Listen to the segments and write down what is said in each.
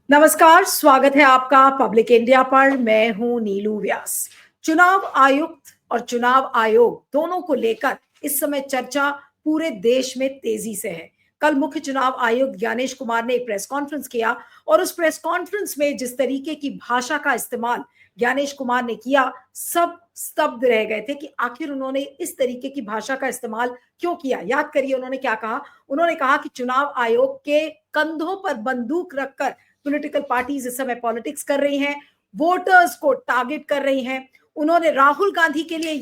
नमस्कार, स्वागत है आपका पब्लिक इंडिया पर। मैं हूं नीलू व्यास। चुनाव आयुक्त और चुनाव आयोग दोनों को लेकर इस समय चर्चा पूरे देश में तेजी से है। कल मुख्य चुनाव आयुक्त ज्ञानेश कुमार ने एक प्रेस कॉन्फ्रेंस किया और उस प्रेस कॉन्फ्रेंस में जिस तरीके की भाषा का इस्तेमाल ज्ञानेश कुमार ने किया, सब स्तब्ध रह गए थे कि आखिर उन्होंने इस तरीके की भाषा का इस्तेमाल क्यों किया। याद करिए उन्होंने क्या कहा। उन्होंने कहा कि चुनाव आयोग के कंधों पर बंदूक रखकर पॉलिटिकल पार्टीज इस समय पॉलिटिक्स कर रही हैं, वोटर्स को टारगेट कर रही हैं। उन्होंने राहुल गांधी के लिए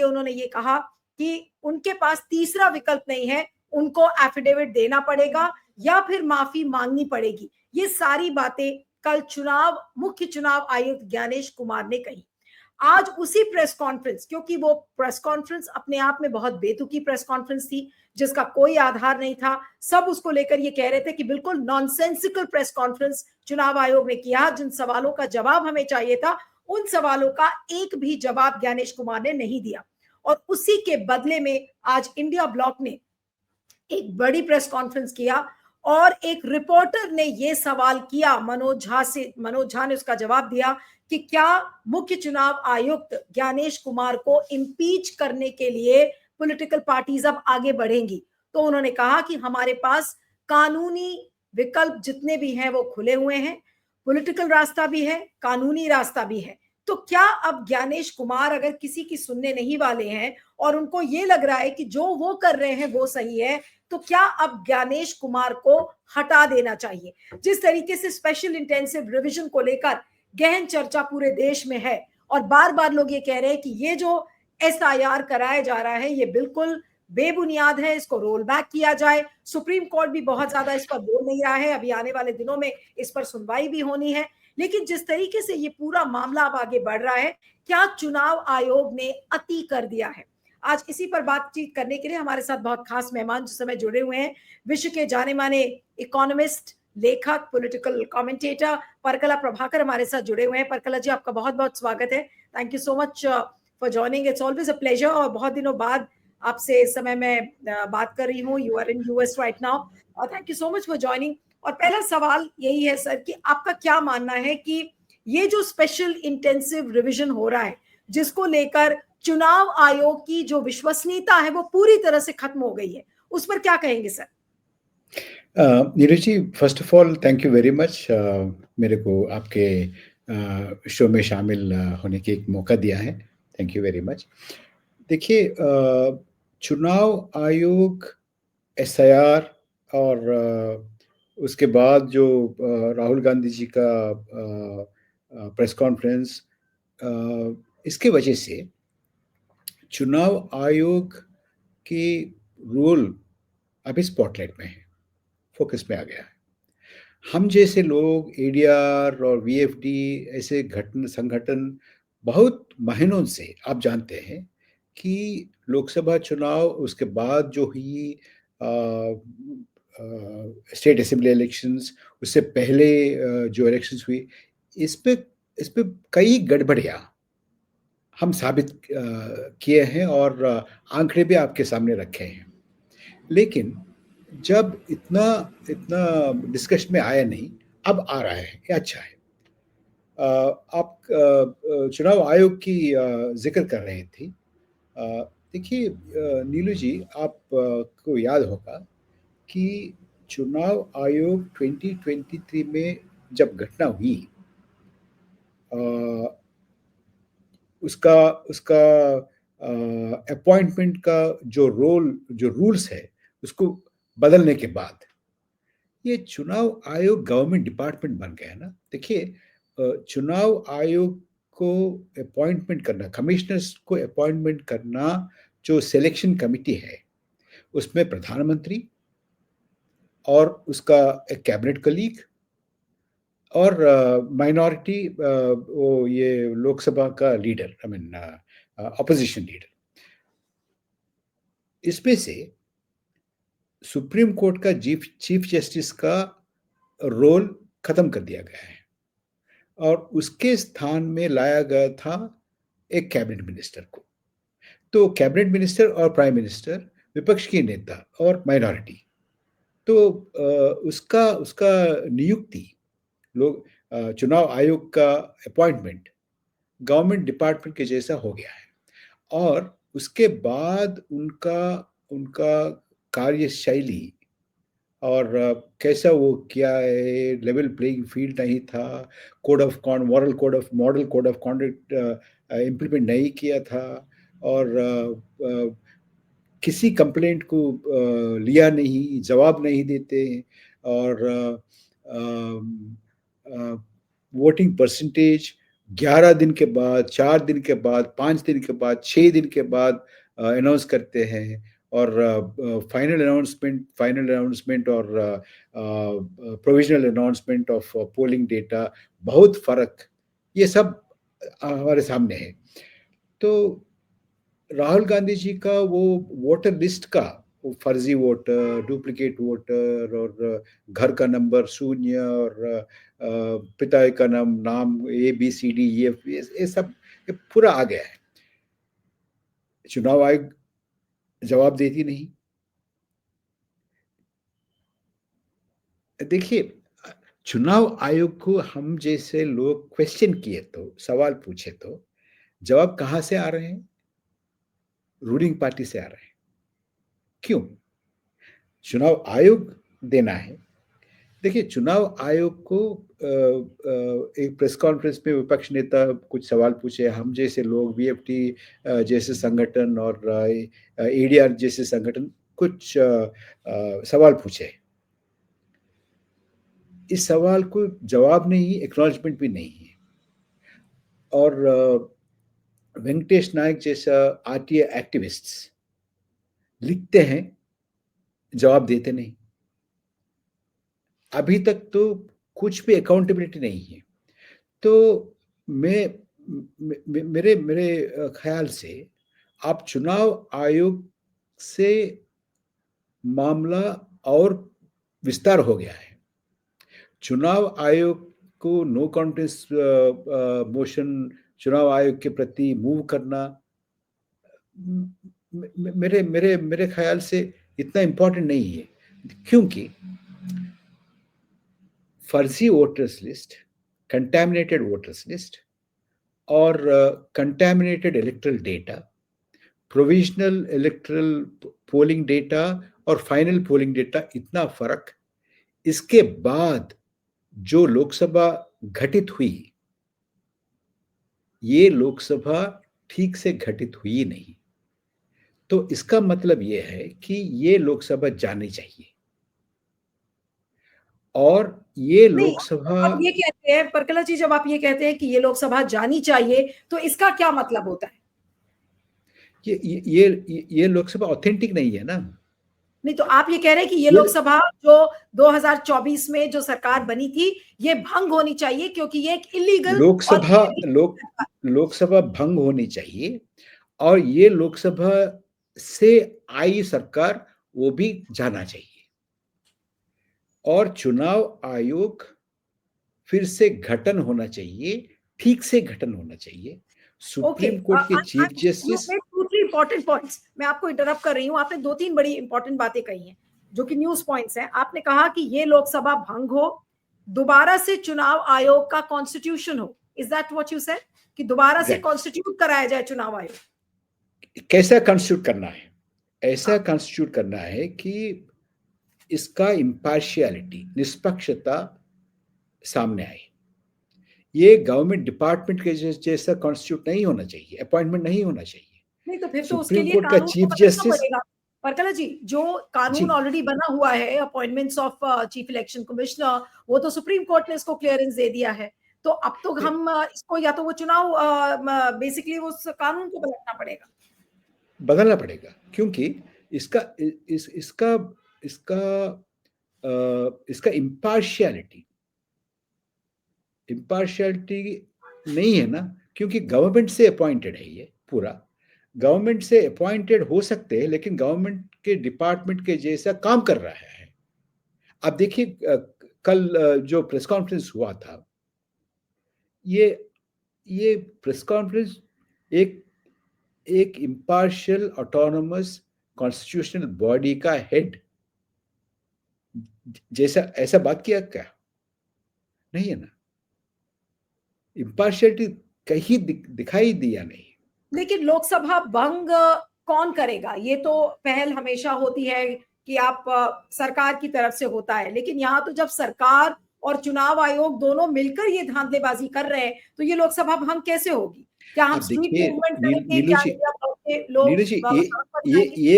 उन्होंने ये कहा कि उनके पास तीसरा विकल्प नहीं है, उनको एफिडेविट देना पड़ेगा या फिर माफी मांगनी पड़ेगी। ये सारी बातें कल मुख्य चुनाव आयुक्त ज्ञानेश कुमार ने कही। आज उसी प्रेस कॉन्फ्रेंस, क्योंकि वो प्रेस कॉन्फ्रेंस अपने आप में बहुत बेतुकी प्रेस कॉन्फ्रेंस थी जिसका कोई आधार नहीं था, सब उसको लेकर ये कह रहे थे कि बिल्कुल नॉनसेंसिकल प्रेस कॉन्फ्रेंस चुनाव आयोग ने किया। जिन सवालों का जवाब हमें चाहिए था, उन सवालों का एक भी जवाब ज्ञानेश कुमार ने नहीं दिया। और उसी के बदले में आज इंडिया ब्लॉक ने एक बड़ी प्रेस कॉन्फ्रेंस किया और एक रिपोर्टर ने यह सवाल किया मनोज झा से। मनोज झा ने उसका जवाब दिया कि क्या मुख्य चुनाव आयुक्त ज्ञानेश कुमार को इम्पीच करने के लिए पॉलिटिकल पार्टीज अब आगे बढ़ेंगी। तो उन्होंने कहा कि हमारे पास कानूनी विकल्प जितने भी हैं वो खुले हुए हैं, पॉलिटिकल रास्ता भी है, कानूनी रास्ता भी है। तो क्या अब ज्ञानेश कुमार अगर किसी की सुनने नहीं वाले हैं और उनको ये लग रहा है कि जो वो कर रहे हैं वो सही है, तो क्या अब ज्ञानेश कुमार को हटा देना चाहिए? जिस तरीके से स्पेशल इंटेंसिव रिवीजन को लेकर गहन चर्चा पूरे देश में है और बार बार लोग ये कह रहे हैं कि ये जो एसआईआर कराया जा रहा है ये बिल्कुल बेबुनियाद है, इसको रोल बैक किया जाए। सुप्रीम कोर्ट भी बहुत ज्यादा इस पर बोल नहीं रहा है, अभी आने वाले दिनों में इस पर सुनवाई भी होनी है। लेकिन जिस तरीके से ये पूरा मामला अब आगे बढ़ रहा है, क्या चुनाव आयोग ने अति कर दिया है? आज इसी पर बातचीत करने के लिए हमारे साथ बहुत खास मेहमान जिस समय जुड़े हुए हैं। विश्व के जाने माने इकोनॉमिस्ट, लेखक, पॉलिटिकल कमेंटेटर परकला प्रभाकर हमारे साथ जुड़े हुए हैं। परकला जी, आपका बहुत बहुत स्वागत है। Thank you so much for joining. It's always a pleasure. और बहुत दिनों बाद आपसे इस समय मैं बात कर रही हूँ। You are in US right now और thank you so much for joining. और पहला सवाल यही है सर कि आपका क्या मानना है कि ये जो स्पेशल इंटेंसिव रिवीजन हो रहा है जिसको लेकर चुनाव आयोग की जो विश्वसनीयता है वो पूरी तरह से खत्म हो गई है, उस पर क्या कहेंगे sir? Neeraj ji, first of all thank you very much मेरे को आपके शो में शामिल होने की एक मौका दिया है। Thank you very much. देखिए, चुनाव आयोग, एसआईआर और उसके बाद जो राहुल गांधी जी का प्रेस कॉन्फ्रेंस, इसके वजह से चुनाव आयोग की रोल अभी स्पॉटलाइट में है, फोकस में आ गया है। हम जैसे लोग एडीआर और वीएफडी ऐसे संगठन बहुत महीनों से, आप जानते हैं कि लोकसभा चुनाव, उसके बाद जो हुई स्टेट असेंबली इलेक्शंस, उससे पहले जो इलेक्शंस हुई, इस पे कई गड़बड़ियाँ हम साबित किए हैं और आंकड़े भी आपके सामने रखे हैं। लेकिन जब इतना इतना डिस्कशन में आया नहीं, अब आ रहा है, ये अच्छा है। आप चुनाव आयोग की जिक्र कर रहे थी। देखिए नीलू जी, आप को याद होगा कि चुनाव आयोग 2023 में जब घटना हुई, उसका उसका अपॉइंटमेंट का जो रूल्स है, उसको बदलने के बाद ये चुनाव आयोग गवर्नमेंट डिपार्टमेंट बन गया ना। देखिए, चुनाव आयोग को अपॉइंटमेंट करना, कमिश्नर्स को अपॉइंटमेंट करना, जो सिलेक्शन कमिटी है, उसमें प्रधानमंत्री और उसका एक कैबिनेट कलीग और माइनॉरिटी, वो ये लोकसभा का leader, I mean opposition leader, इसमें से सुप्रीम कोर्ट का चीफ जस्टिस का रोल खत्म कर दिया गया है और उसके स्थान में लाया गया था एक कैबिनेट मिनिस्टर को। तो कैबिनेट मिनिस्टर और प्राइम मिनिस्टर, विपक्ष के नेता और माइनॉरिटी, तो उसका उसका नियुक्ति लोग चुनाव आयोग का अपॉइंटमेंट गवर्नमेंट डिपार्टमेंट के जैसा हो गया है। और उसके बाद उनका उनका कार्यशैली और कैसा वो किया है, लेवल प्लेइंग फील्ड नहीं था, code of con moral code of model code of conduct implement नहीं किया था, और किसी कंप्लेंट को लिया नहीं, जवाब नहीं देते, और वोटिंग परसेंटेज 11 दिन के बाद, 4 दिन के बाद, 5 दिन के बाद, 6 दिन के बाद अनाउंस करते हैं, और फाइनल अनाउंसमेंट और provisional announcement of polling data, बहुत फर्क, ये सब हमारे सामने है। तो राहुल गांधी जी का वो वोटर लिस्ट का वो फर्जी वोटर, डुप्लीकेट वोटर, और घर का नंबर 0, और पिता का नाम ABCD ये सब ये पूरा आ गया है। चुनाव आयोग जवाब देती नहीं। देखिए, चुनाव आयोग को हम जैसे लोग क्वेश्चन किए तो, सवाल पूछे तो जवाब कहाँ से आ रहे हैं? रूलिंग पार्टी से आ रहे हैं। क्यों? चुनाव आयोग देना है। देखिए, चुनाव आयोग को एक प्रेस कॉन्फ्रेंस में विपक्ष नेता कुछ सवाल पूछे, हम जैसे लोग, VFT जैसे संगठन और ADR जैसे संगठन कुछ सवाल पूछे। इस सवाल को जवाब नहीं, एक्नॉलेजमेंट भी नहीं है। और वेंकटेश नायक जैसा RTI एक्टिविस्ट्स लिखते हैं, जवाब देते नहीं। अभी तक तो कुछ भी अकाउंटेबिलिटी नहीं है। तो मैं मेरे मेरे ख्याल से आप चुनाव आयोग से मामला और विस्तार हो गया है। चुनाव आयोग को नो कॉन्फिडेंस मोशन चुनाव आयोग के प्रति मूव करना मेरे मेरे मेरे ख्याल से इतना इम्पोर्टेंट नहीं है, क्योंकि फर्जी voters list, contaminated voters list, और contaminated electoral data, provisional electoral polling data और फाइनल पोलिंग डेटा, इतना फर्क। इसके बाद जो लोकसभा घटित हुई, ये लोकसभा ठीक से घटित हुई नहीं। तो इसका मतलब ये है कि ये लोकसभा जानी चाहिए, और ये नहीं, लोकसभा आप ये कहते हैं परकला जी, जब आप ये कहते हैं कि ये लोकसभा जानी चाहिए, तो इसका क्या मतलब होता है? ये लोकसभा ऑथेंटिक नहीं है ना। नहीं, तो आप ये कह रहे हैं कि ये ये लोकसभा जो 2024 में जो सरकार बनी थी, ये भंग होनी चाहिए, क्योंकि ये एक इलीगल और लोकसभा भंग होनी चाहिए, और ये लोकसभा से आई सरकार वो भी जाना चाहिए, और चुनाव आयोग फिर से गठन होना चाहिए, ठीक से गठन होना चाहिए। ओके, सुप्रीम कोर्ट के चीफ जस्टिस इंपॉर्टेंट पॉइंट्स, मैं आपको इंटरप्ट कर रही हूँ, आपने 2-3 बड़ी इंपॉर्टेंट बातें कही हैं जो कि न्यूज पॉइंट्स हैं। आपने कहा कि ये लोकसभा भंग हो, दोबारा से चुनाव आयोग का कॉन्स्टिट्यूशन हो। Is that what you said, कि दोबारा से कॉन्स्टिट्यूट कराया जाए चुनाव आयोग? कैसा कॉन्स्टिट्यूट करना है? ऐसा हाँ। कॉन्स्टिट्यूट करना है कि इसका इम्पार्शियलिटी, निष्पक्षता सामने आए। ये गवर्नमेंट डिपार्टमेंट के जैसा कॉन्स्टिट्यूट नहीं होना चाहिए, अपॉइंटमेंट नहीं होना चाहिए। नहीं, तो फिर तो उसके सुप्रीम लिए कोर्ट का कानून को चीफ बदलना जस्टिस, पड़ेगा परकला जी। जो जी, कानून ऑलरेडी बना हुआ है, appointments of chief election commissioner, वो तो सुप्रीम कोर्ट ने इसको क्लियरेंस दे दिया है। तो अब तो हम इसको, या तो वो चुनाव, बेसिकली उस कानून को बदलना पड़ेगा, क्योंकि इसका इसका इसका इसका इम्पार्शियलिटी इम्पार्शियलिटी नहीं है ना, क्योंकि गवर्नमेंट से अपॉइंटेड है। ये पूरा गवर्नमेंट से अपॉइंटेड हो सकते हैं, लेकिन गवर्नमेंट के डिपार्टमेंट के जैसा काम कर रहा है। अब देखिए, कल जो प्रेस कॉन्फ्रेंस हुआ था, ये ये प्रेस कॉन्फ्रेंस एक एक इम्पार्शियल ऑटोनोमस कॉन्स्टिट्यूशनल बॉडी का हेड जैसा ऐसा बात किया क्या? नहीं है ना। इम्पार्शियलिटी कहीं दिखाई दिया नहीं। लेकिन लोकसभा भंग कौन करेगा? ये तो पहल हमेशा होती है कि आप सरकार की तरफ से होता है, लेकिन यहाँ तो जब सरकार और चुनाव आयोग दोनों मिलकर ये धांधलेबाजी कर रहे हैं, तो ये लोकसभा भंग कैसे होगी? क्या हम अब स्ट्रीट देखिए मूवमेंट करेंगे? नीलू क्या जी, इंडिया भर के लोग नीरज जी, सड़क पर ये जाएंगे?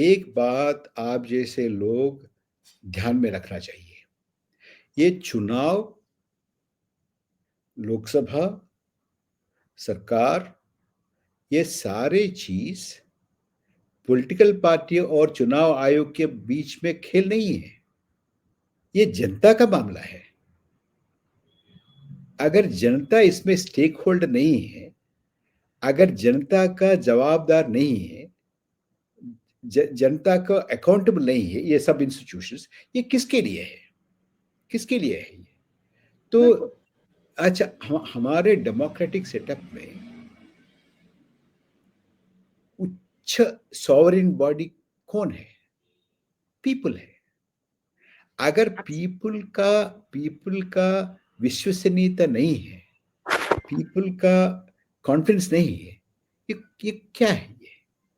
एक बात आप जैसे लोग ध्यान में रखना चाहिए। ये चुनाव, लोकसभा, सरकार, ये सारे चीज पॉलिटिकल पार्टी और चुनाव आयोग के बीच में खेल नहीं है। ये जनता का मामला है। अगर जनता इसमें स्टेक होल्डर नहीं है, अगर जनता का जवाबदार नहीं है, जनता का अकाउंटेबल नहीं है ये सब इंस्टीट्यूशंस, ये किसके लिए है? किसके लिए है ये? तो बिल्कुल। अच्छा, हमारे डेमोक्रेटिक सेटअप में उच्च सॉवरेन बॉडी कौन है? पीपल है। अगर पीपल का विश्वसनीयता नहीं है, पीपल का कॉन्फिडेंस नहीं है, ये क्या है?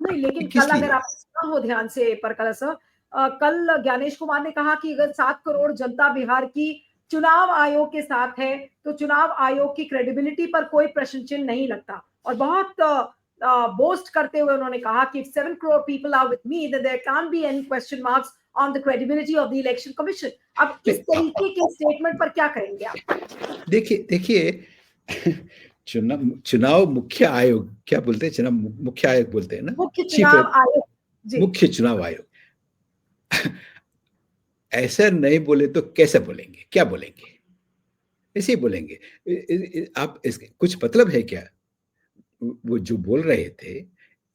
नहीं, ये लेकिन कल किस अगर लिए? आप सुना हो ध्यान से परकल सर, कल ज्ञानेश कुमार ने कहा कि अगर 7 करोड़ जनता बिहार की चुनाव आयोग के साथ है, तो चुनाव आयोग की क्रेडिबिलिटी पर कोई प्रश्न चिन्ह नहीं लगता। और बहुत बोस्ट करते हुए उन्होंने कहा कि if 7 crore people are with me, then there can't be any question marks on the credibility of the election commission। अब इस नहीं, तरीके के स्टेटमेंट पर क्या करेंगे आप? देखिए चुनाव मुख्य आयोग क्या बोलते हैं? चुनाव मुख्य आयोग बोलते हैं ना, मुख्य चीफ, चुनाव आयोग। जी। मुख्य चुनाव आयोग। ऐसा नहीं बोले तो कैसे बोलेंगे? क्या बोलेंगे? ऐसे ही बोलेंगे। आप इसके कुछ मतलब है क्या? वो जो बोल रहे थे,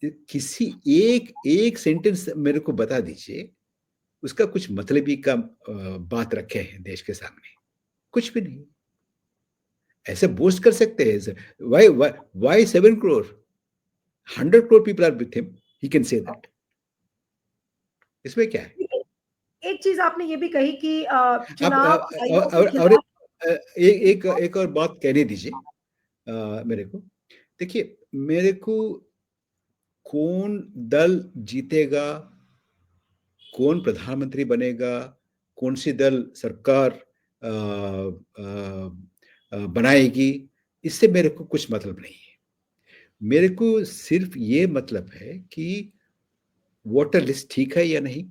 किसी एक एक सेंटेंस मेरे को बता दीजिए, उसका कुछ मतलबी का बात रखे हैं देश के सामने। कुछ भी नहीं। ऐसे बोस्ट कर सकते हैं? Why 7 crore? 100 crore people are with him, he can say that. इसमें क्या है? एक चीज आपने ये भी कही कि आप चुनाव आयोग के और खिलाफ। एक और बात कहने दीजिए मेरे को। देखिए, मेरे को कौन दल जीतेगा, कौन प्रधानमंत्री बनेगा, कौन सी दल सरकार बनाएगी, इससे मेरे को कुछ मतलब नहीं है। मेरे को सिर्फ ये मतलब है कि वोटर लिस्ट ठीक है या नहीं,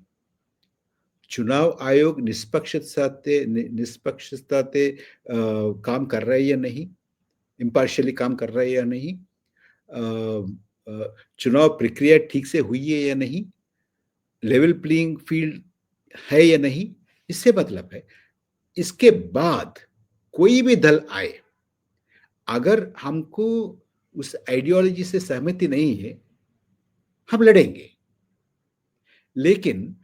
चुनाव आयोग निष्पक्षता से काम कर रहा है या नहीं, इम्पार्शियली काम कर रहा है या नहीं, चुनाव प्रक्रिया ठीक से हुई है या नहीं, लेवल प्लेइंग फील्ड है या नहीं, इससे मतलब है। इसके बाद कोई भी दल आए, अगर हमको उस आइडियोलॉजी से सहमति नहीं है, हम लड़ेंगे। लेकिन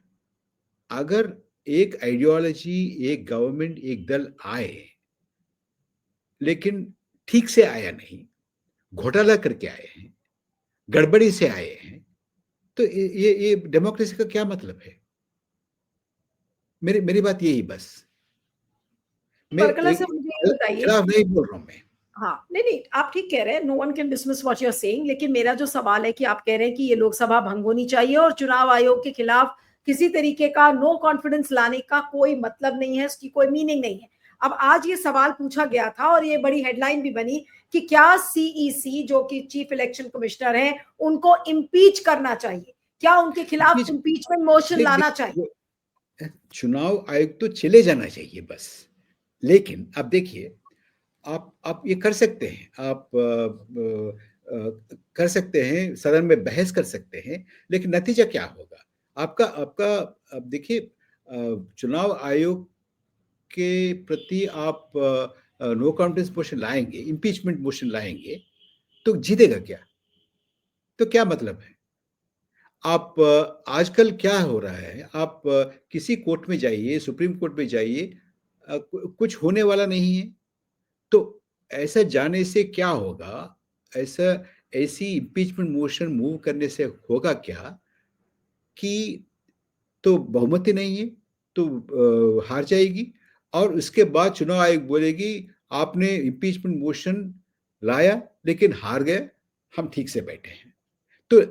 अगर एक आइडियोलॉजी, एक गवर्नमेंट, एक दल आए, लेकिन ठीक से आया नहीं, घोटाला करके आए हैं, गड़बड़ी से आए हैं, तो ये डेमोक्रेसी का क्या मतलब है? मेरी मेरी बात यही बस। मैं परकला एक से मुझे ये बताइए खिलाफ कि नहीं बोल रहा हूं मैं। हाँ, नहीं, नहीं, आप ठीक कह रहे हैं, no one can dismiss what you are saying, लेकिन मेरा जो सवाल है कि आप कह रहे हैं कि ये लोकसभा भंग होनी चाहिए और चुनाव आयोग के खिलाफ किसी तरीके का नो कॉन्फिडेंस लाने का कोई मतलब नहीं है, उसकी कोई मीनिंग नहीं है। अब आज ये सवाल पूछा गया था और ये बड़ी हेडलाइन भी बनी कि क्या सीईसी जो कि चीफ इलेक्शन कमिश्नर है, उनको इम्पीच करना चाहिए? क्या उनके खिलाफ बीच इम्पीचमेंट मोशन देख लाना चाहिए? देख चुनाव आयोग तो चले जाना चाहिए बस। लेकिन अब देखिए, आप ये कर सकते हैं, आप कर सकते हैं, सदन में बहस कर सकते हैं, लेकिन नतीजा क्या होगा? आपका आपका अब देखिए, चुनाव आयोग के प्रति आप नो कॉन्फिडेंस मोशन लाएंगे, इम्पीचमेंट मोशन लाएंगे, तो जीतेगा क्या? तो क्या मतलब है? आप आजकल क्या हो रहा है, आप किसी कोर्ट में जाइए, सुप्रीम कोर्ट में जाइए, कुछ होने वाला नहीं है। तो ऐसा जाने से क्या होगा? ऐसा ऐसी इम्पीचमेंट मोशन मूव करने से होगा क्या कि तो बहुमत ही नहीं है, तो हार जाएगी, और उसके बाद चुनाव आयोग बोलेगी आपने इम्पीचमेंट मोशन लाया लेकिन हार गए, हम ठीक से बैठे हैं। तो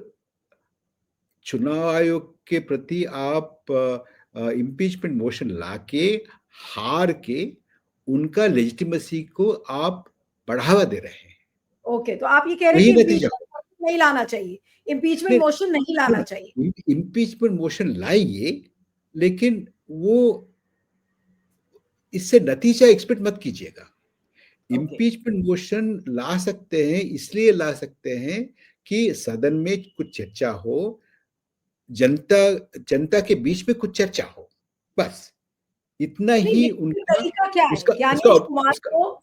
चुनाव आयोग के प्रति आप इम्पीचमेंट मोशन लाके हार के उनका लेजिटिमेसी को आप बढ़ावा दे रहे हैं। ओके, तो आप ये कह रहे वही हैं कि नतीजा इम्पीचमेंट मोशन नहीं लाना चाहिए, इम्पीचमेंट मोशन नहीं लाना चाहिए। इम्पीचमेंट मोशन लाइए, लेकिन वो इससे नतीजा एक्सपेक्ट मत कीजिएगा। ओके, इम्पीचमेंट मोशन ला सकते हैं, इसलिए ला सकते हैं कि सदन में कुछ चर्चा हो, जनता जनता के बीच में कुछ चर्चा हो, बस इतना नहीं ही लेकिन फिर उनका तरीका क्या है उसका उसका ज्ञानेश कुमार उसका को?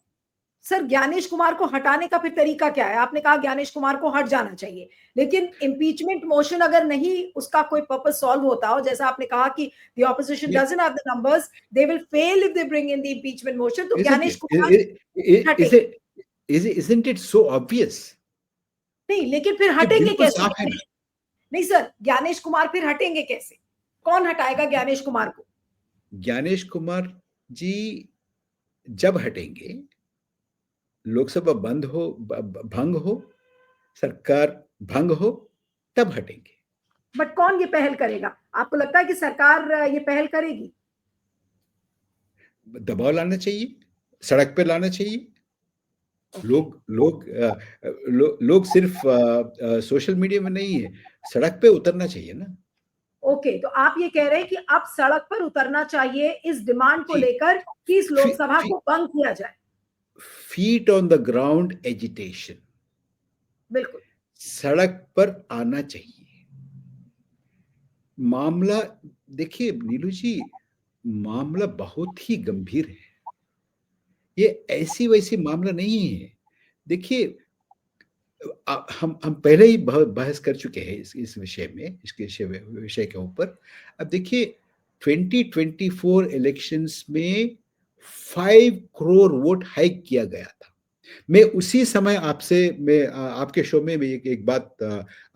सर, ज्ञानेश कुमार को हटाने का फिर तरीका क्या है? आपने कहा ज्ञानेश कुमार को हट जाना चाहिए, लेकिन इम्पीचमेंट मोशन अगर नहीं उसका कोई पर्पस सॉल्व होता हो, जैसा आपने कहा कि the opposition doesn't have the numbers, they will fail if they bring in the impeachment motion, तो isn't ज्ञानेश it कुमार हटे। isn't it so obvious नहीं, लेकिन फिर कि हटेंगे बिल्कुल कैसे साफ है ना। ज्ञानेश? नहीं सर, ज्ञानेश कुमार फिर हटेंगे कैसे? कौन हटाएगा ज्ञानेश कुमार को? ज्ञानेश कुमार जी जब हटेंगे, लोकसभा बंद हो, भंग हो, सरकार भंग हो, तब हटेंगे। बट कौन ये पहल करेगा? आपको लगता है कि सरकार ये पहल करेगी? दबाव लाना चाहिए, सड़क पे लाना चाहिए। लोग लोग लोग सिर्फ सोशल मीडिया में नहीं है, सड़क पे उतरना चाहिए ना। ओके, तो आप ये कह रहे हैं कि अब सड़क पर उतरना चाहिए इस डिमांड को जी, लेकर कि इस फी, लोकसभा फी, को बंद किया जाए। Feet on the ground agitation, बिल्कुल। सड़क पर आना चाहिए। मामला देखिए नीलू जी, मामला बहुत ही गंभीर है, ये ऐसी वैसी मामला नहीं है। देखिए हम पहले ही बहस कर चुके हैं इस विषय में, इसके विषय के ऊपर। अब देखिए 2024 इलेक्शंस में 5 करोड़ वोट हाइक किया गया था। मैं उसी समय आपसे मैं आपके शो में एक बात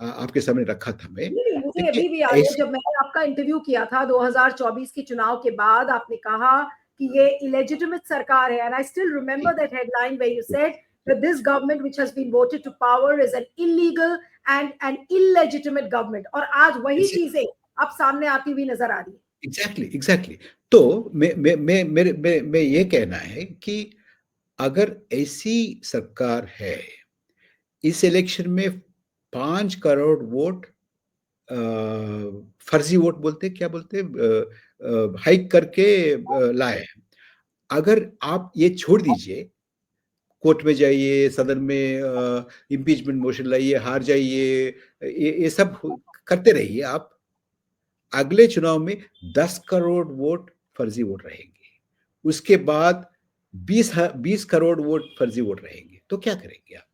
आपके सामने रखा था मैं। नहीं, मुझे अभी भी देखिए याद है जब मैंने आपका इंटरव्यू किया था 2024 के चुनाव के बाद, आपने कहा कि ये इलेजिटिमेट सरकार है, and I still remember that headline where you said that this government which has been voted to power is an illegal and an illegitimate government, और आज वही चीजें अब सामने आती हुई नजर आ रही है। एग्जैक्टली। तो मैं ये कहना है कि अगर ऐसी सरकार है, इस इलेक्शन में 5 करोड़ वोट फर्जी वोट बोलते क्या बोलते हाइक करके लाए हैं। अगर आप ये छोड़ दीजिए, कोर्ट में जाइए, सदन में इम्पीचमेंट मोशन लाइए, हार जाइए, ये सब करते रहिए आप, अगले चुनाव में 10 करोड़ वोट फर्जी वोट रहेंगे, उसके बाद 20 करोड़ वोट फर्जी वोट रहेंगे, तो क्या करेंगे आप?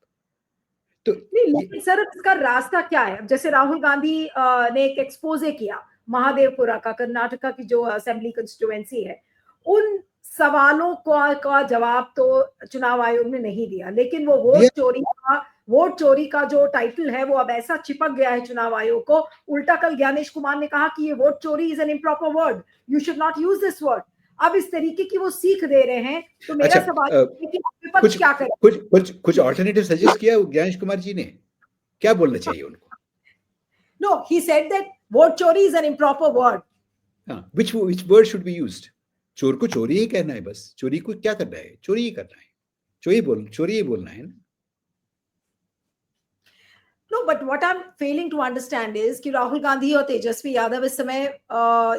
तो नहीं, लेकिन सर इसका रास्ता क्या है? जैसे राहुल गांधी ने एक एक्सपोजे किया महादेवपुरा का, कर्नाटका की जो असेंबली कंस्टिट्यूएंसी है, उन सवालों का जवाब तो चुनाव आयोग ने नहीं दिया, लेकिन वो वोट चोरी का जो टाइटल है वो अब ऐसा चिपक गया है चुनाव आयोग को। उल्टा कल ज्ञानेश कुमार ने कहा कि ये वोट चोरी is an improper word, you should not use this word. अब इस तरीके की वो सीख दे रहे हैं, तो मेरा अच्छा, सवाल है कि विपक्ष क्या करे? कुछ ऑल्टरनेटिव सजेस्ट किया ज्ञानेश कुमार जी ने, क्या बोलना चाहिए उनको? No, he said that vote chori is an improper word. हाँ, which word should be used? चोर को चोरी ही कहना है, बस चोरी को क्या करना है, चोरी ही करना है, चोरी ही बोलना है ना। No, but what I'm failing to understand is कि राहुल गांधी और तेजस्वी यादव इस समय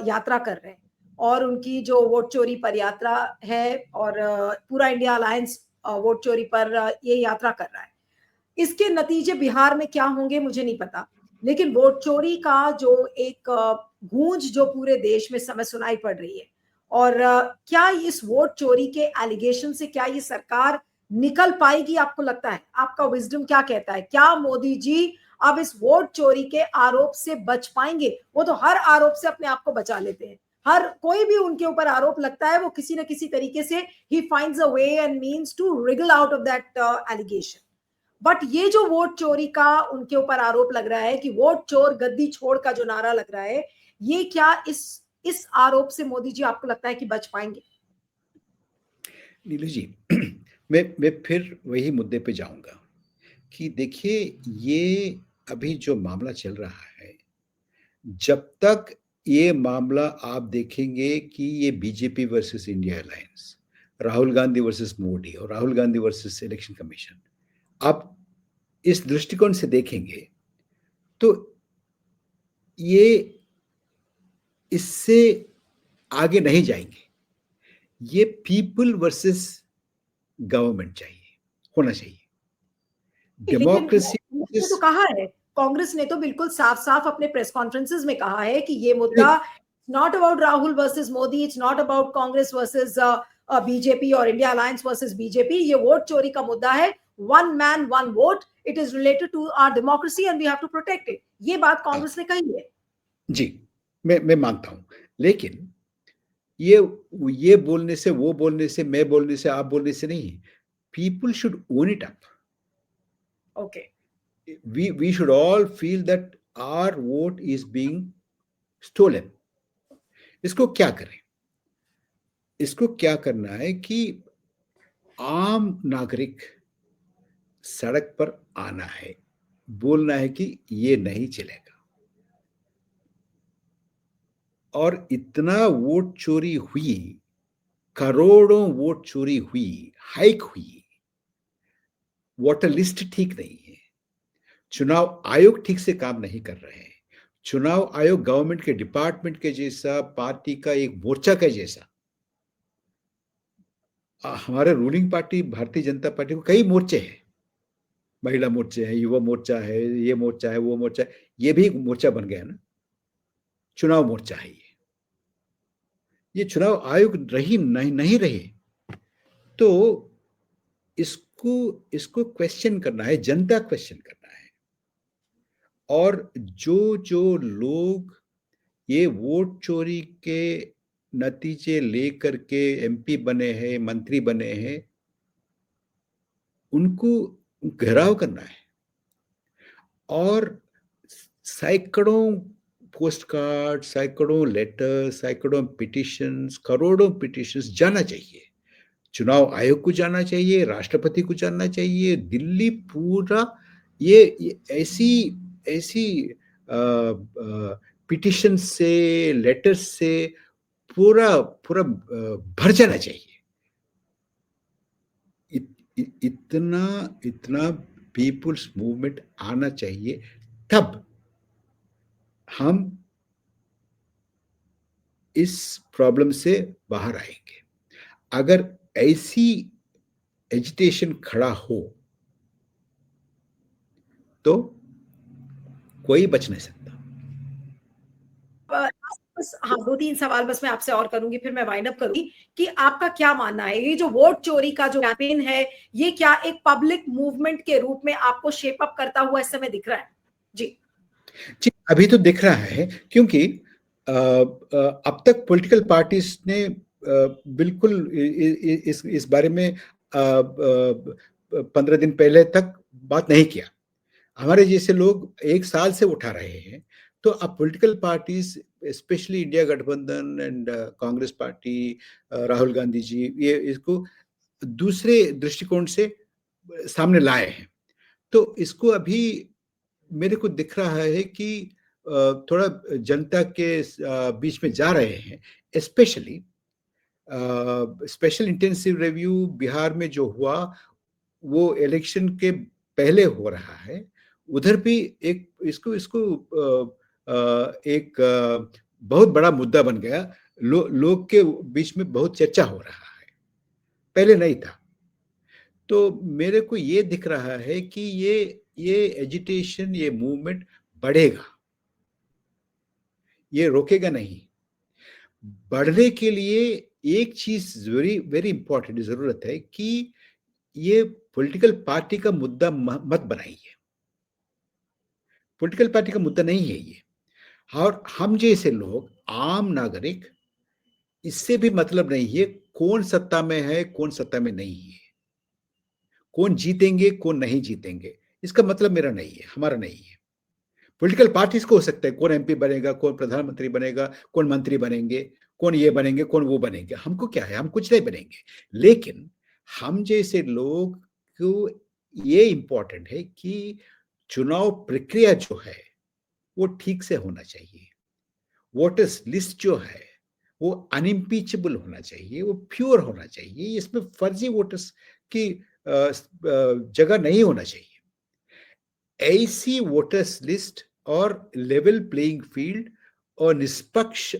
यात्रा कर रहे हैं, और उनकी जो वोट चोरी पर यात्रा है, और पूरा इंडिया अलायंस वोट चोरी पर ये यात्रा कर रहा है। इसके नतीजे बिहार में क्या होंगे मुझे नहीं पता, लेकिन वोट चोरी का जो एक गूंज जो पूरे देश में समय सुनाई पड़ रही है, और क्या इस वोट चोरी के एलिगेशन से क्या ये सरकार निकल पाएगी? आपको लगता है, आपका विजडम क्या कहता है, क्या मोदी जी अब इस वोट चोरी के आरोप से बच पाएंगे? वो तो हर आरोप से अपने आप को बचा लेते हैं, हर कोई भी उनके ऊपर आरोप लगता है वो किसी न किसी तरीके से he finds a way and means to wriggle out of that allegation. But ये जो वोट चोरी का उनके ऊपर आरोप लग रहा है कि वोट चोर गद्दी छोड़ का जो नारा लग रहा है, ये क्या इस इस आरोप से मोदी जी आपको लगता है कि बच पाएंगे? नीलू जी, मैं फिर वही मुद्दे पे जाऊंगा कि देखिए, ये अभी जो मामला चल रहा है, जब तक ये मामला आप देखेंगे कि ये BJP versus India alliance, Rahul Gandhi versus Modi और Rahul Gandhi versus election commission, आप इस दृष्टिकोण से देखेंगे तो ये इससे आगे नहीं जाएंगे। ये पीपल वर्सेस गवर्नमेंट चाहिए, होना चाहिए। लेकिन डेमोक्रेसी कांग्रेस ने तो वर्सेस, कहा है, कांग्रेस ने तो बिल्कुल साफ साफ अपने प्रेस कॉन्फ्रेंसेस में कहा है कि ये मुद्दा not about Rahul versus Modi, it's not about Congress versus BJP और इंडिया अलायंस वर्सेस बीजेपी, ये वोट चोरी का मुद्दा है, one man one vote, it is related to our democracy and we have to protect it, ये बात कांग्रेस ने कही है। जी, मैं मानता हूं, लेकिन ये बोलने से, वो बोलने से, मैं बोलने से, आप बोलने से नहीं, people should own it up. Okay, we should all feel that our vote is being stolen. इसको क्या करें? इसको क्या करना है कि आम नागरिक सड़क पर आना है, बोलना है कि ये नहीं चलेगा। और इतना वोट चोरी हुई, करोड़ों वोट चोरी हुई, हाइक हुई, वोटर लिस्ट ठीक नहीं है, चुनाव आयोग ठीक से काम नहीं कर रहे हैं, चुनाव आयोग गवर्नमेंट के डिपार्टमेंट के जैसा, पार्टी का एक मोर्चा के जैसा। हमारे ruling party Bharatiya Janata party को कई मोर्चे हैं, महिला मोर्चे हैं, युवा मोर्चा है, ये मोर्चा है, वो मोर्चा है, ये भी मोर्चा बन गया ना, चुनाव मोर्चा है ये चुनाव आयोग रही नहीं रहे। तो इसको इसको क्वेश्चन करना है, जनता क्वेश्चन करना है। और जो जो लोग ये वोट चोरी के नतीजे लेकर के एमपी बने हैं, मंत्री बने हैं, उनको घेराव करना है। और सैकड़ों पोस्ट कार्ड, सैकड़ों लेटर, सैकड़ों पिटिशंस, करोड़ों पिटिशंस जाना चाहिए, चुनाव आयोग को जाना चाहिए, राष्ट्रपति को जाना चाहिए, दिल्ली पूरा ये ऐसी ऐसी पिटिशन से, लेटर से पूरा पूरा भर जाना चाहिए। इतना इतना पीपुल्स मूवमेंट आना चाहिए, तब हम इस प्रॉब्लम से बाहर आएंगे। अगर ऐसी एजिटेशन खड़ा हो तो कोई बच नहीं सकता। बस हाँ, 2-3 सवाल बस मैं आपसे और करूंगी, फिर मैं वाइंड अप करूंगी कि आपका क्या मानना है, ये जो वोट चोरी का जो कैंपेन है, ये क्या एक पब्लिक मूवमेंट के रूप में आपको शेप अप करता हुआ इस समय दिख रहा है? जी जी, अभी तो दिख रहा है, क्योंकि अब तक पॉलिटिकल पार्टीज ने बिल्कुल इस बारे में 15 दिन पहले तक बात नहीं किया। हमारे जैसे लोग 1 साल से उठा रहे हैं। तो अब पॉलिटिकल पार्टीज, स्पेशली इंडिया गठबंधन एंड कांग्रेस पार्टी, राहुल गांधी जी, ये इसको दूसरे दृष्टिकोण से सामने लाए हैं। तो इसको अभी मेरे को दिख रहा है कि थोड़ा जनता के बीच में जा रहे हैं। Specially special intensive review Bihar में जो हुआ, वो इलेक्शन के पहले हो रहा है। उधर भी एक इसको इसको एक बहुत बड़ा मुद्दा बन गया। लोग के बीच में बहुत चर्चा हो रहा है, पहले नहीं था। तो मेरे को ये दिख रहा है कि ये एजिटेशन, ये मूवमेंट बढ़ेगा, ये रोकेगा नहीं। बढ़ने के लिए एक चीज वेरी वेरी इंपॉर्टेंट जरूरत है कि ये पॉलिटिकल पार्टी का मुद्दा मत बनाइए। पॉलिटिकल पार्टी का मुद्दा नहीं है ये। और हम जैसे लोग, आम नागरिक, इससे भी मतलब नहीं है कौन सत्ता में है, कौन सत्ता में नहीं है, कौन जीतेंगे, कौन नहीं जीतेंगे, इसका मतलब मेरा नहीं है, हमारा नहीं है। पॉलिटिकल पार्टीज को हो सकता है, कौन एमपी बनेगा, कौन प्रधानमंत्री बनेगा, कौन मंत्री बनेंगे, कौन ये बनेंगे, कौन वो बनेंगे, हमको क्या है, हम कुछ नहीं बनेंगे। लेकिन हम जैसे लोग को ये इंपॉर्टेंट है कि चुनाव प्रक्रिया जो है वो ठीक से होना चाहिए। वोटर्स लिस्ट जो है वो अनइम्पीचेबल होना चाहिए, वो प्योर होना चाहिए, इसमें फर्जी वोटर्स की जगह नहीं होना चाहिए। ऐसी वोटर्स लिस्ट और लेवल प्लेइंग फील्ड और निष्पक्ष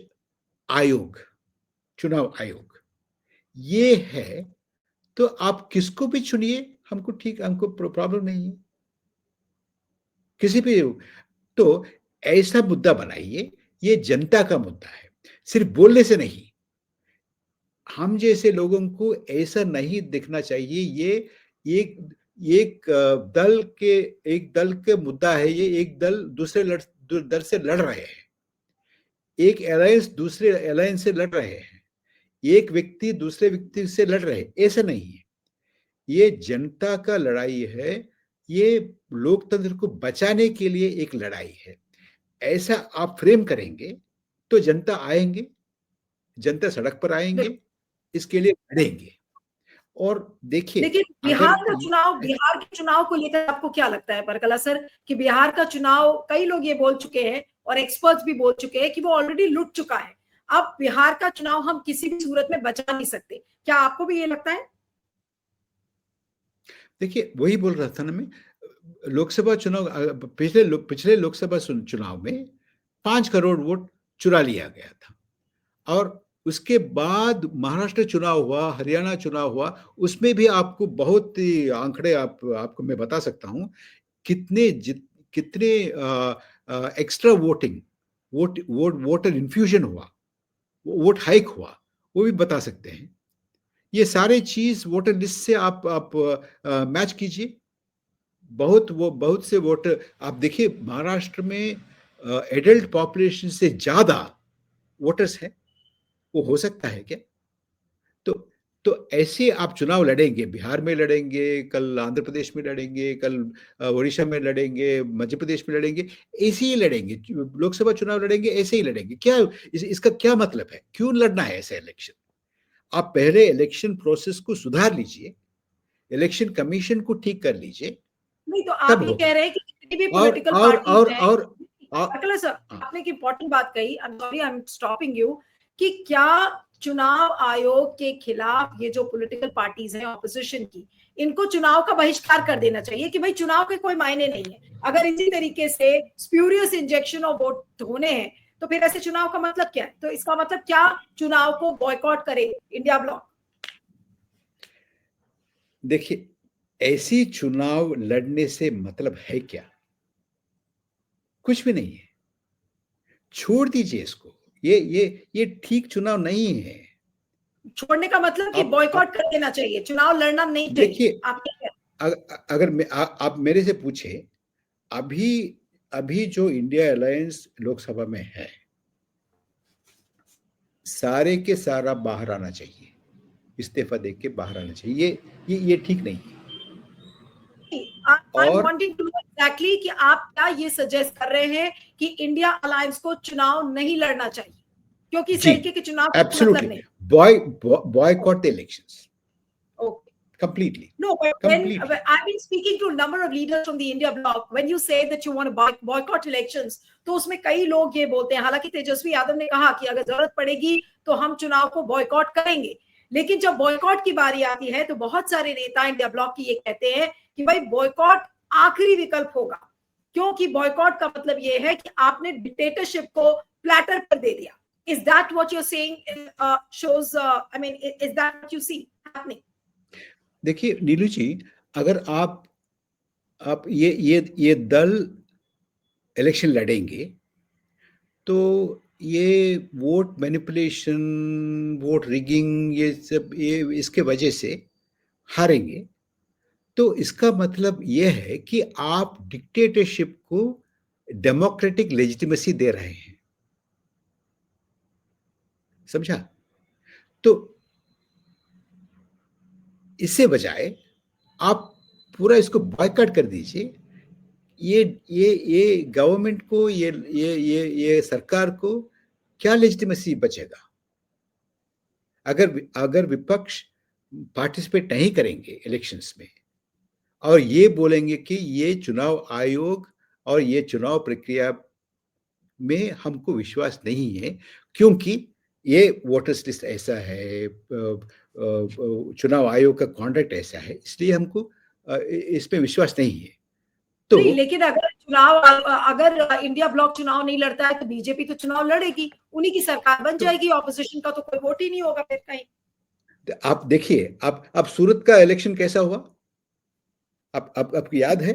आयोग, चुनाव आयोग, ये है तो आप किसको भी चुनिए, हमको ठीक, हमको प्रॉब्लम नहीं है किसी भी। तो ऐसा मुद्दा बनाइए, ये जनता का मुद्दा है, सिर्फ बोलने से नहीं। हम जैसे लोगों को ऐसा नहीं दिखना चाहिए ये एक एक दल के मुद्दा है, ये एक दल दूसरे दल से लड़ रहे हैं, एक अलायंस दूसरे अलायंस से लड़ रहे हैं, एक व्यक्ति दूसरे व्यक्ति से लड़ रहे हैं, ऐसा नहीं है। ये जनता का लड़ाई है, ये लोकतंत्र को बचाने के लिए एक लड़ाई है। ऐसा आप फ्रेम करेंगे तो जनता आएंगे, जनता सड़क पर आएंगे, इसके लिए लड़ेंगे। और देखिए, लेकिन बिहार के चुनाव को लेकर आपको क्या लगता है परकला सर, कि बिहार का चुनाव, कई लोग ये बोल चुके हैं और एक्सपर्ट्स भी बोल चुके हैं कि वो ऑलरेडी लुट चुका है। अब बिहार का चुनाव हम किसी भी सूरत में बचा नहीं सकते, क्या आपको भी ये लगता है? देखिए, वही बोल रहा था ना मैं, लोकसभा चुनाव, पिछले लोकसभा चुनाव में 5 करोड़ वोट चुरा लिया गया था, और उसके बाद महाराष्ट्र चुनाव हुआ, हरियाणा चुनाव हुआ, उसमें भी आपको बहुत ही आंकड़े आपको मैं बता सकता हूं, कितने एक्स्ट्रा वोटर इन्फ्यूजन हुआ, वोट हाइक हुआ, वो भी बता सकते हैं। ये सारे चीज वोटर लिस्ट से आप मैच कीजिए। बहुत से वोटर आप देखिए, महाराष्ट्र में एडल्ट पॉपुलेशन से ज्यादा वोटर्स हैं, वो हो सकता है क्या? तो ऐसे आप चुनाव लड़ेंगे, बिहार में लड़ेंगे, कल आंध्र प्रदेश में लड़ेंगे, कल उड़ीसा में लड़ेंगे, मध्य प्रदेश में लड़ेंगे, ऐसे ही लड़ेंगे, लोकसभा चुनाव लड़ेंगे ऐसे ही लड़ेंगे। क्या इसका क्या मतलब है, क्यों लड़ना है ऐसे इलेक्शन? आप पहले इलेक्शन प्रोसेस को सुधार लीजिए, इलेक्शन कमीशन को ठीक कर लीजिए, नहीं तो तब आप ये होगा। कह रहे हैं कि जितनी भी और पॉलिटिकल और और पार्टीज हैं, और अकला सर आपने एक इंपॉर्टेंट बात कही, I am sorry I am stopping you, कि क्या चुनाव आयोग के खिलाफ ये जो पॉलिटिकल पार्टीज हैं ऑपोजिशन की, इनको चुनाव का बहिष्कार कर देना चाहिए कि भाई चुनाव के कोई मायने नहीं है, अगर इसी तरीके से स्प्यूरियस इंजेक्शन ऑफ वोट होने हैं तो फिर ऐसे चुनाव का मतलब क्या है? तो इसका मतलब क्या चुनाव को बॉयकॉट करे इंडिया ब्लॉक? देखिए, ऐसी चुनाव लड़ने से मतलब है क्या? कुछ भी नहीं है, छोड़ दीजिए इसको। ये ठीक चुनाव नहीं है। छोड़ने का मतलब कि बॉयकॉट कर देना चाहिए, चुनाव लड़ना नहीं चाहिए, देखिए, आप क्या कहते अगर आप मेरे से पूछे, अभी अभी जो इंडिया अलायंस लोकसभा में है, सारे के सारा बाहर आना चाहिए, इस्तीफा देके के बाहर आना चाहिए। ये ठीक नहीं है। आई एम और वांटिंग टू नो एग्जैक्टली कि आप क्या ये सजेस्ट कर रहे हैं कि इंडिया अलायंस को चुनाव नहीं लड़ना चाहिए क्योंकि इस जी, तरीके के चुनाव का मतलब एब्सोल्युटली, नहीं? boycott the elections Okay. completely. No, but Completely. I've been speaking to a number of leaders from the India bloc, when you say that you want to boycott elections, तो उसमें कई लोग ये बोलते हैं, हालांकि तेजस्वी यादव ने कहा कि अगर जरूरत पड़ेगी तो हम चुनाव को बॉयकॉट करेंगे, लेकिन जब बॉयकॉट की बारी आती है तो बहुत सारे नेता इंडिया ब्लॉक की ये कहते हैं कि भाई बॉयकॉट आखिरी विकल्प होगा, क्योंकि बॉयकॉट का मतलब ये है कि आपने डिक्टेटरशिप को प्लेटर पर दे दिया. Is that what you're saying? Shows, I mean, is that what you see happening? देखिए नीलू जी, अगर आप ये दल इलेक्शन लड़ेंगे तो ये वोट मैनिपुलेशन, वोट रिगिंग, ये सब ये इसके वजह से हारेंगे, तो इसका मतलब ये है कि आप डिक्टेटरशिप को डेमोक्रेटिक लेजिटिमेसी दे रहे हैं। समझा? तो इससे बजाय आप पूरा इसको बॉयकॉट कर दीजिए ये गवर्नमेंट को, ये सरकार को क्या लेजिटिमेसी बचेगा अगर विपक्ष पार्टिसिपेट नहीं करेंगे इलेक्शंस में और ये बोलेंगे कि ये चुनाव आयोग और ये चुनाव प्रक्रिया में हमको विश्वास नहीं है क्योंकि ये वोटर्स लिस्ट ऐसा है, चुनाव आयोग का कॉन्डक्ट ऐसा है, इसलिए हमको इसमें विश्वास नहीं है। तो नहीं, लेकिन अगर इंडिया ब्लॉक चुनाव नहीं लड़ता है तो बीजेपी तो चुनाव लड़ेगी, उन्हीं की सरकार बन जाएगी, ऑपोजिशन का तो कोई वोट ही नहीं होगा फिर कहीं। आप देखिए, अब सूरत का इलेक्शन कैसा हुआ, आपको याद है?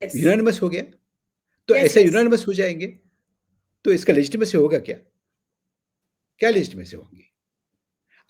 यूनानिमस हो गया, तो ऐसे यूनानिमस हो जाएंगे तो इसका लेजिटिमेसी होगा क्या लेजिटिमेसी होंगी?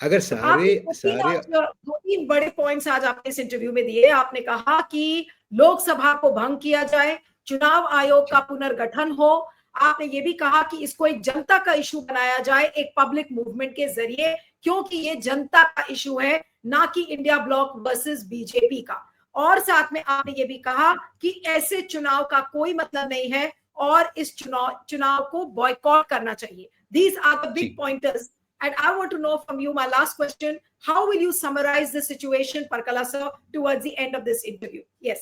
अगर सारे 2-3 बड़े पॉइंट्स आज आपने इस इंटरव्यू में दिए। आपने कहा कि लोकसभा को भंग किया जाए, चुनाव आयोग का पुनर्गठन हो। आपने ये भी कहा कि इसको एक जनता का इशू बनाया जाए, एक पब्लिक मूवमेंट के जरिए, क्योंकि ये जनता का इशू है, ना कि इंडिया ब्लॉक वर्सेस बीजेपी का। और साथ में आपने ये भी कहा कि ऐसे चुनाव का कोई मतलब नहीं है और इस चुनाव को बॉयकॉट करना चाहिए। These are the big pointers. And I want to know from you, my last question, how will you summarize the situation, Parkala sir, towards the end of this interview? Yes.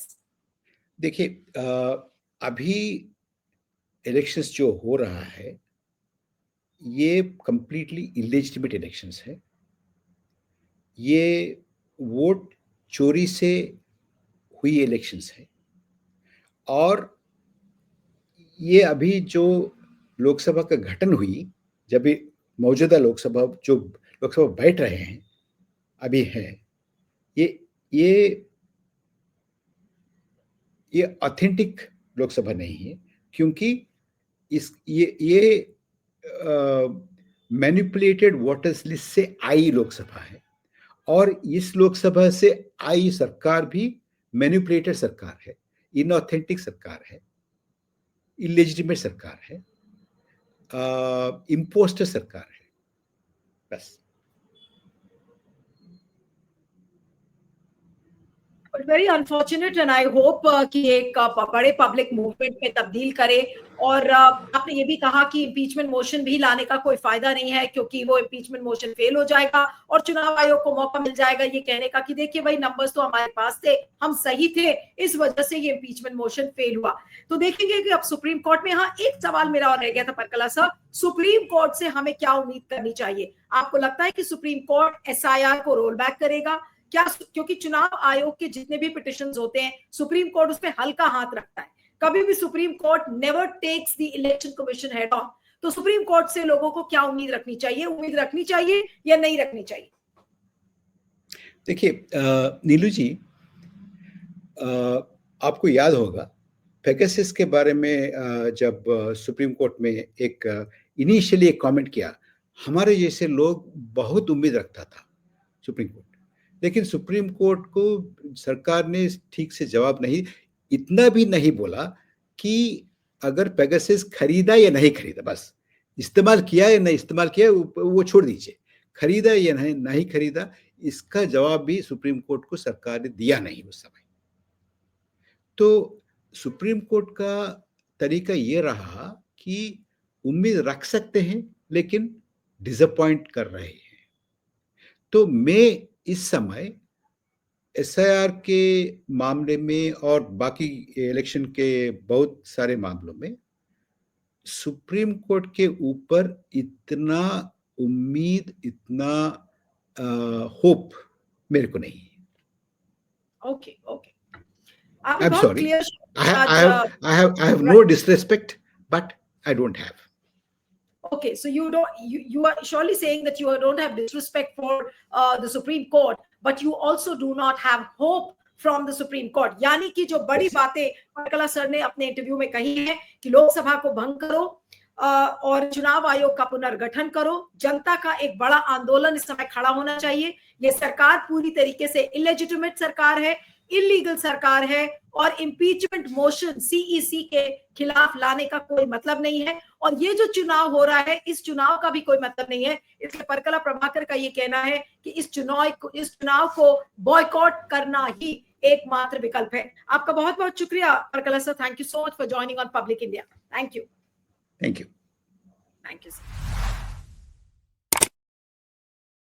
देखिए, अभी elections जो हो रहा है ये completely illegitimate elections है। ये vote चोरी से हुई इलेक्शंस है और ये अभी जो लोकसभा का गठन हुई, जब मौजूदा लोकसभा बैठ रहे हैं अभी है, ये ऑथेंटिक लोकसभा नहीं है क्योंकि ये मैनिपुलेटेड वोटर्स लिस्ट से आई लोकसभा है और इस लोकसभा से आई सरकार भी मैनिपुलेटेड सरकार है, इनऑथेंटिक सरकार है, इलेजिटिमेट सरकार है, इम्पोस्टर सरकार है, बस। Very unfortunate and I hope कि एक बड़े पब्लिक मूवमेंट में तब्दील करे। और आपने ये भी कहा कि इम्पीचमेंट मोशन भी लाने का कोई फायदा नहीं है क्योंकि वो इम्पीचमेंट मोशन फेल हो जाएगा और चुनाव आयोग को मौका मिल जाएगा ये कहने का कि देखिए भाई नंबर्स तो हमारे पास थे, हम सही थे, इस वजह से ये इम्पीचमेंट मोशन फेल हुआ। तो देखेंगे कि अब सुप्रीम कोर्ट में। हाँ, एक सवाल मेरा और रह गया था परकला साहब, सुप्रीम कोर्ट से हमें क्या उम्मीद करनी चाहिए? आपको लगता है कि सुप्रीम कोर्ट SIR को रोल बैक करेगा क्या? क्योंकि चुनाव आयोग के जितने भी पिटिशंस होते हैं सुप्रीम कोर्ट उसमें हल्का हाथ रखता है, कभी भी Supreme Court never takes the election commission head on. तो सुप्रीम कोर्ट से लोगों को क्या उम्मीद रखनी चाहिए? उम्मीद रखनी चाहिए या नहीं रखनी चाहिए? देखिए नीलू जी, आपको याद होगा पेगासस के बारे में जब सुप्रीम कोर्ट में इनिशियली एक कमेंट किया, हमारे जैसे लोग बहुत उम्मीद रखता था सुप्रीम कोर्ट, लेकिन सुप्रीम कोर्ट को सरकार ने ठीक से जवाब नहीं, इतना भी नहीं बोला कि अगर पेगासस खरीदा या नहीं खरीदा, बस इस्तेमाल किया या नहीं इस्तेमाल किया वो छोड़ दीजिए, खरीदा या नहीं खरीदा इसका जवाब भी सुप्रीम कोर्ट को सरकार ने दिया नहीं उस समय। तो सुप्रीम कोर्ट का तरीका ये रहा कि उम्मीद रख सकते हैं लेकिन डिसअपॉइंट कर रहे हैं। तो मैं इस समय SIR के मामले में और बाकी इलेक्शन के बहुत सारे मामलों में सुप्रीम कोर्ट के ऊपर इतना उम्मीद, इतना होप मेरे को नहीं है। Okay okay, I'm sorry. I have no disrespect, but I don't have. Okay, so you are surely saying that you don't have disrespect for the Supreme Court, but you also do not have hope from the Supreme Court. यानी कि जो बड़ी बातें Parakala sir ने अपने interview में कही है कि लोकसभा को भंग करो और चुनाव आयोग का पुनर्गठन करो, जनता का एक बड़ा आंदोलन इस समय खड़ा होना चाहिए। ये सरकार पूरी तरीके से इलेजिटिमेट सरकार है, इलीगल सरकार है और इम्पीचमेंट मोशन सीईसी के खिलाफ लाने का कोई मतलब नहीं है। और ये जो चुनाव हो रहा है, इस चुनाव का भी कोई मतलब नहीं है। इसलिए परकला प्रभाकर का ये कहना है कि इस चुनाव को बॉयकॉट करना ही एकमात्र विकल्प है। आपका बहुत बहुत शुक्रिया Parakala sir, thank you so much for joining on public India. Thank you. Thank you. Thank you sir.